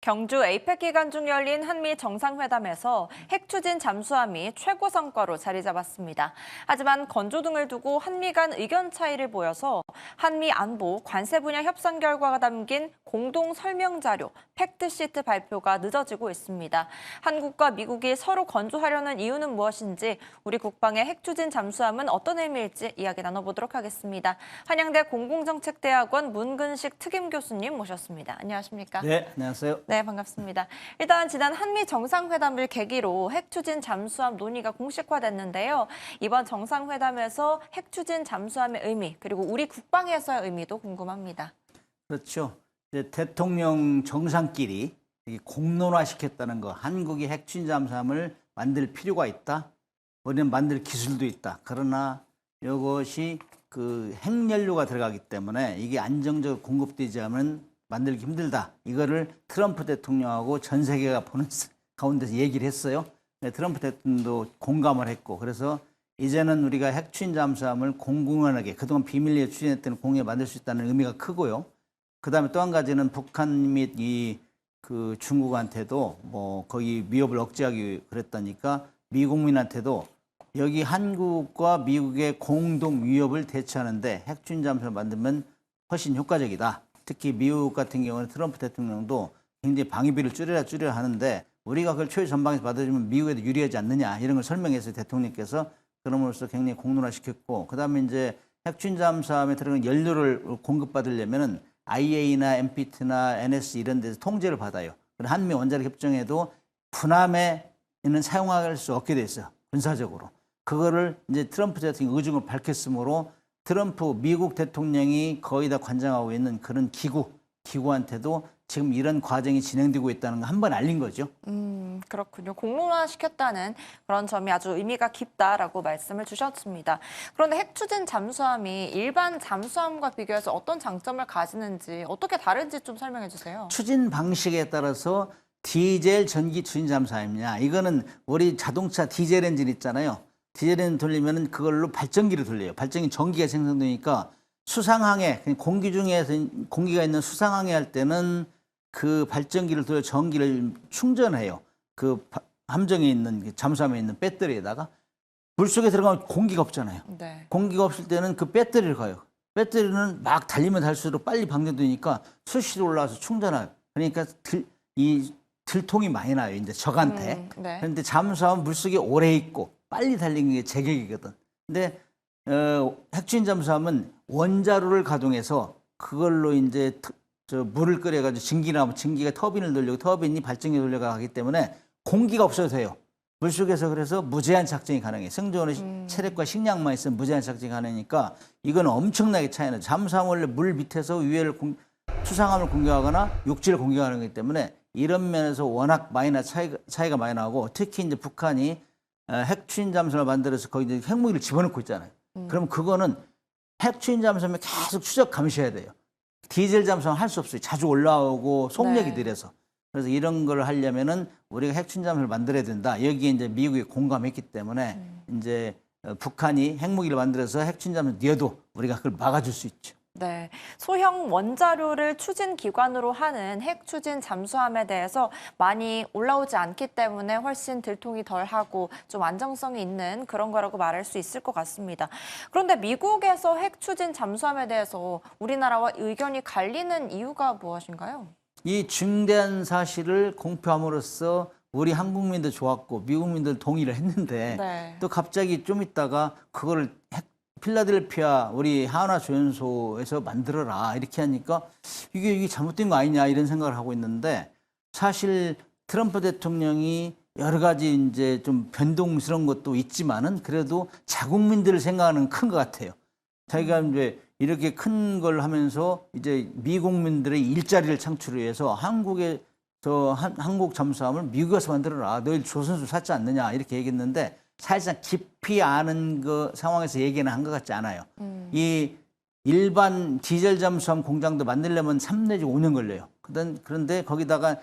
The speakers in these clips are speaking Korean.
경주 에이펙 기간 중 열린 한미 정상회담에서 핵 추진 잠수함이 최고 성과로 자리 잡았습니다. 하지만 건조 등을 두고 한미 간 의견 차이를 보여서 한미 안보, 관세 분야 협상 결과가 담긴 공동 설명 자료, 팩트시트 발표가 늦어지고 있습니다. 한국과 미국이 서로 건조하려는 이유는 무엇인지, 우리 국방의 핵 추진 잠수함은 어떤 의미일지 이야기 나눠보도록 하겠습니다. 한양대 공공정책대학원 문근식 특임 교수님 모셨습니다. 안녕하십니까? 네, 안녕하세요. 네, 반갑습니다. 일단 지난 한미 정상회담을 계기로 핵 추진 잠수함 논의가 공식화됐는데요. 이번 정상회담에서 핵 추진 잠수함의 의미, 그리고 우리 국방에서의 의미도 궁금합니다. 그렇죠. 이제 대통령 정상끼리 공론화시켰다는 거, 한국이 핵추진 잠수함을 만들 필요가 있다. 우리는 만들 기술도 있다. 그러나 이것이 그 핵연료가 들어가기 때문에 이게 안정적으로 공급되지 않으면 만들기 힘들다. 이거를 트럼프 대통령하고 전 세계가 보는 가운데서 얘기를 했어요. 트럼프 대통령도 공감을 했고, 그래서 이제는 우리가 핵추진 잠수함을 공공연하게 그동안 비밀리에 추진했던 공에 만들 수 있다는 의미가 크고요. 그다음에 또 한 가지는 북한 및 그 중국한테도 뭐 거기 위협을 억제하기 그랬다니까 미국민한테도 여기 한국과 미국의 공동 위협을 대처하는데 핵추진 잠수함을 만들면 훨씬 효과적이다. 특히 미국 같은 경우는 트럼프 대통령도 굉장히 방위비를 줄여라 하는데 우리가 그걸 초유 전방에서 받아주면 미국에도 유리하지 않느냐 이런 걸 설명해서 대통령께서 그럼으로써 굉장히 공론화시켰고, 그다음에 이제 핵추진 잠수함에 들어가는 연료를 공급받으려면은 IAEA나 NPT나 NS 이런 데서 통제를 받아요. 한미 원자력 협정에도 군함에는 사용할 수 없게 돼 있어요. 군사적으로. 그거를 이제 트럼프 대통령이 의중을 밝혔으므로 트럼프 미국 대통령이 거의 다 관장하고 있는 그런 기구한테도 지금 이런 과정이 진행되고 있다는 거 한 번 알린 거죠. 그렇군요. 공론화시켰다는 그런 점이 아주 의미가 깊다라고 말씀을 주셨습니다. 그런데 핵 추진 잠수함이 일반 잠수함과 비교해서 어떤 장점을 가지는지, 어떻게 다른지 좀 설명해 주세요. 추진 방식에 따라서 디젤 전기 추진 잠수함이냐, 이거는 우리 자동차 디젤 엔진 있잖아요. 디젤 엔진 돌리면은 그걸로 발전기를 돌려요. 발전기 전기가 생성되니까 수상항해, 공기 중에서 공기가 있는 수상항해 할 때는 그 발전기를 돌려 전기를 충전해요. 그 함정에 있는 잠수함에 있는 배터리에다가. 물속에 들어가면 공기가 없잖아요. 네. 공기가 없을 때는 그 배터리를 가요. 배터리는 막 달리면 달수록 빨리 방전되니까 수시로 올라와서 충전해요. 그러니까 이 들통이 많이 나요, 이제 적한테. 네. 그런데 잠수함은 물속에 오래 있고 빨리 달리는 게 제격이거든. 근데 핵추진 잠수함은 원자로를 가동해서 그걸로 이제 물을 끓여가지고 증기가 터빈을 돌리고 터빈이 발전기 돌려가기 때문에 공기가 없어도 돼요. 물속에서 그래서 무제한 작전이 가능해요. 생존의 체력과 식량만 있으면 무제한 작전이 가능하니까 이건 엄청나게 차이나요. 잠수함 원래 물 밑에서 수상함을 공격하거나 육지를 공격하는 거기 때문에 이런 면에서 워낙 차이가 많이 나고, 특히 이제 북한이 핵추진 잠수함을 만들어서 거기 이제 핵무기를 집어넣고 있잖아요. 그럼 그거는 핵추진 잠수함에 계속 추적 감시해야 돼요. 디젤 잠수함 할 수 없어요. 자주 올라오고 속력이 느려서. 그래서 이런 걸 하려면은 우리가 핵추진 잠수함을 만들어야 된다. 여기에 이제 미국이 공감했기 때문에 이제 북한이 핵무기를 만들어서 핵추진 잠수함을 뉘어도 우리가 그걸 막아줄 수 있죠. 네, 소형 원자로를 추진 기관으로 하는 핵 추진 잠수함에 대해서 많이 올라오지 않기 때문에 훨씬 들통이 덜하고 좀 안정성이 있는 그런 거라고 말할 수 있을 것 같습니다. 그런데 미국에서 핵 추진 잠수함에 대해서 우리나라와 의견이 갈리는 이유가 무엇인가요? 이 중대한 사실을 공표함으로써 우리 한국민도 좋았고 미국민들 동의를 했는데 또 갑자기 좀 있다가 그거를 필라델피아 우리 한화조연소에서 만들어라 이렇게 하니까 이게 잘못된 거 아니냐 이런 생각을 하고 있는데, 사실 트럼프 대통령이 여러 가지 이제 좀 변동스러운 것도 있지만은 그래도 자국민들을 생각하는 큰 것 같아요. 자기가 이제 이렇게 큰 걸 하면서 이제 미국민들의 일자리를 창출을 위해서 한국 잠수함을 미국에서 만들어라. 너희 조선소 샀지 않느냐 이렇게 얘기했는데, 사실상 깊이 아는 그 상황에서 얘기는 한 것 같지 않아요. 이 일반 디젤 잠수함 공장도 만들려면 3 내지 5년 걸려요. 그런데 거기다가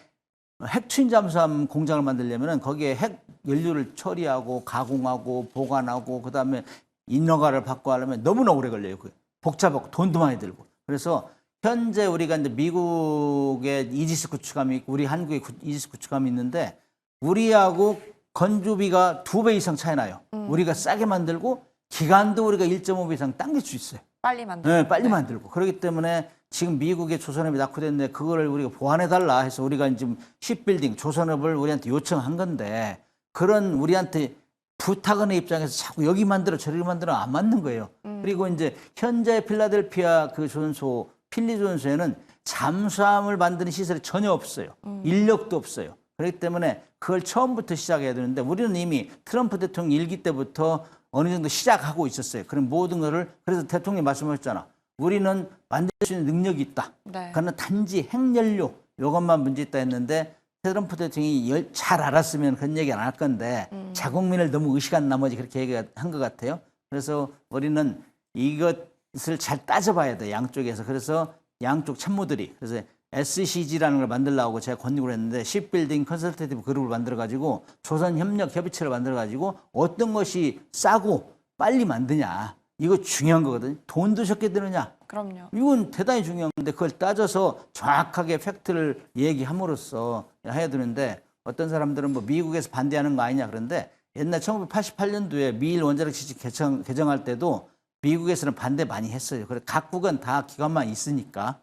핵추진 잠수함 공장을 만들려면 거기에 핵 연료를 처리하고 가공하고 보관하고 그다음에 인허가를 받고 하려면 너무나 오래 걸려요. 복잡하고 돈도 많이 들고. 그래서 현재 우리가 이제 미국의 이지스 구축함이 있고 우리 한국의 이지스 구축함이 있는데 우리하고 건조비가 2배 이상 차이 나요. 우리가 싸게 만들고 기간도 우리가 1.5배 이상 당길 수 있어요. 빨리 만들고. 네, 빨리 만들고. 그렇기 때문에 지금 미국의 조선업이 낙후됐는데 그거를 우리가 보완해달라 해서 우리가 지금 쉽빌딩 조선업을 우리한테 요청한 건데 그런 우리한테 부탁하는 입장에서 자꾸 여기 만들어 저기 만들어 안 맞는 거예요. 그리고 이제 현재 필라델피아 그 조선소 필리 조선소에는 잠수함을 만드는 시설이 전혀 없어요. 인력도 없어요. 그렇기 때문에 그걸 처음부터 시작해야 되는데 우리는 이미 트럼프 대통령 일기 때부터 어느 정도 시작하고 있었어요. 그런 모든 거를 그래서 대통령이 말씀하셨잖아. 우리는 만들 수 있는 능력이 있다. 네. 그러나 단지 핵연료 이것만 문제 있다 했는데 트럼프 대통령이 잘 알았으면 그런 얘기 안 할 건데 자국민을 너무 의식한 나머지 그렇게 얘기한 것 같아요. 그래서 우리는 이것을 잘 따져봐야 돼 양쪽에서. 그래서 양쪽 참모들이 그래서 SCG라는 걸 만들려고 제가 권유를 했는데 시빌딩 컨설테이티브 그룹을 만들어가지고 조선협력협의체를 만들어가지고 어떤 것이 싸고 빨리 만드냐 이거 중요한 거거든요. 돈도 적게 드느냐 그럼요. 이건 대단히 중요한 건데 그걸 따져서 정확하게 팩트를 얘기함으로써 해야 되는데 어떤 사람들은 뭐 미국에서 반대하는 거 아니냐 그런데 옛날 1988년도에 미일 원자력 시직 개정할 때도 미국에서는 반대 많이 했어요. 그래서 각국은 다 기관만 있으니까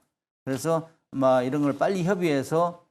그래서 이런 걸 빨리 협의해서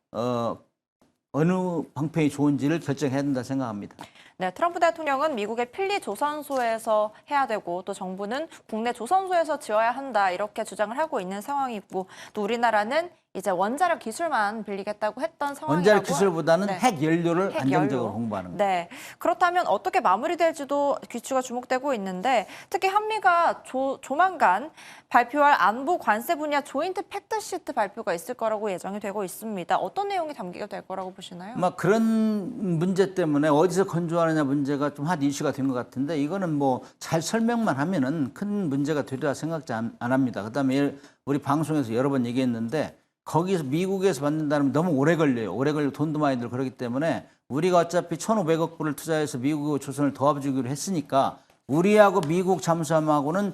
어느 방편이 좋은지를 결정해야 된다 생각합니다. 네, 트럼프 대통령은 미국의 필리 조선소에서 해야 되고 또 정부는 국내 조선소에서 지어야 한다 이렇게 주장을 하고 있는 상황이고 또 우리나라는 이제 원자력 기술만 빌리겠다고 했던 상황이라고. 원자력 기술보다는 네. 핵 연료를 핵 안정적으로 연료. 홍보하는 거예요. 네, 그렇다면 어떻게 마무리될지도 귀추가 주목되고 있는데 특히 한미가 조만간 발표할 안보 관세 분야 조인트 팩트시트 발표가 있을 거라고 예정이 되고 있습니다. 어떤 내용이 담기게 될 거라고 보시나요? 그런 문제 때문에 어디서 건조하느냐 문제가 좀 핫 이슈가 된 것 같은데 이거는 뭐 잘 설명만 하면은 큰 문제가 되리라 생각지 안 합니다. 그다음에 우리 방송에서 여러 번 얘기했는데 거기서 미국에서 받는다면 너무 오래 걸려요. 오래 걸리고 돈도 많이 들고 그렇기 때문에 우리가 어차피 1,500억 불을 투자해서 미국과 조선을 도와주기로 했으니까 우리하고 미국 잠수함하고는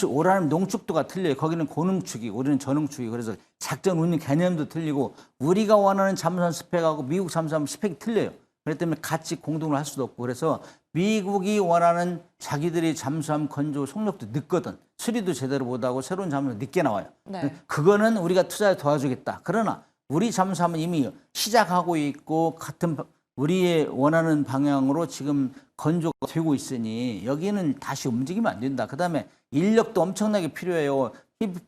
오라는 농축도가 틀려요. 거기는 고농축이고 우리는 저농축이고 그래서 작전 운영 개념도 틀리고 우리가 원하는 잠수함 스펙하고 미국 잠수함 스펙이 틀려요. 그렇기 때문에 같이 공동을 할 수도 없고 그래서 미국이 원하는 자기들이 잠수함 건조 속력도 늦거든. 수리도 제대로 못하고 새로운 잠수함이 늦게 나와요. 네. 그거는 우리가 투자에 도와주겠다. 그러나 우리 잠수함은 이미 시작하고 있고 같은 우리의 원하는 방향으로 지금 건조가 되고 있으니 여기는 다시 움직이면 안 된다. 그다음에 인력도 엄청나게 필요해요.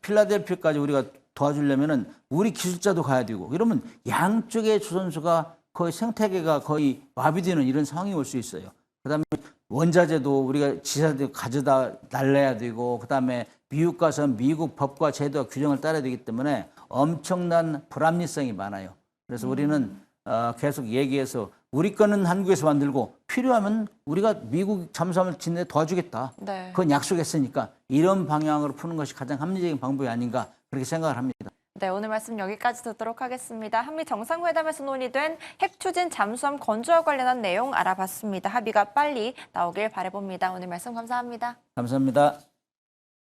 필라델피아까지 우리가 도와주려면은 우리 기술자도 가야 되고 이러면 양쪽의 조선소가 거의 생태계가 거의 마비되는 이런 상황이 올 수 있어요. 그다음에 원자재도 우리가 지사도 가져다 날려야 되고 그다음에 미국 가서 미국 법과 제도와 규정을 따라야 되기 때문에 엄청난 불합리성이 많아요. 그래서 우리는 계속 얘기해서 우리 거는 한국에서 만들고 필요하면 우리가 미국 잠수함을 짓는 데 도와주겠다. 네. 그건 약속했으니까 이런 방향으로 푸는 것이 가장 합리적인 방법이 아닌가 그렇게 생각을 합니다. 네, 오늘 말씀 여기까지 듣도록 하겠습니다. 한미 정상회담에서 논의된 핵 추진 잠수함 건조와 관련한 내용 알아봤습니다. 합의가 빨리 나오길 바라봅니다. 오늘 말씀 감사합니다. 감사합니다.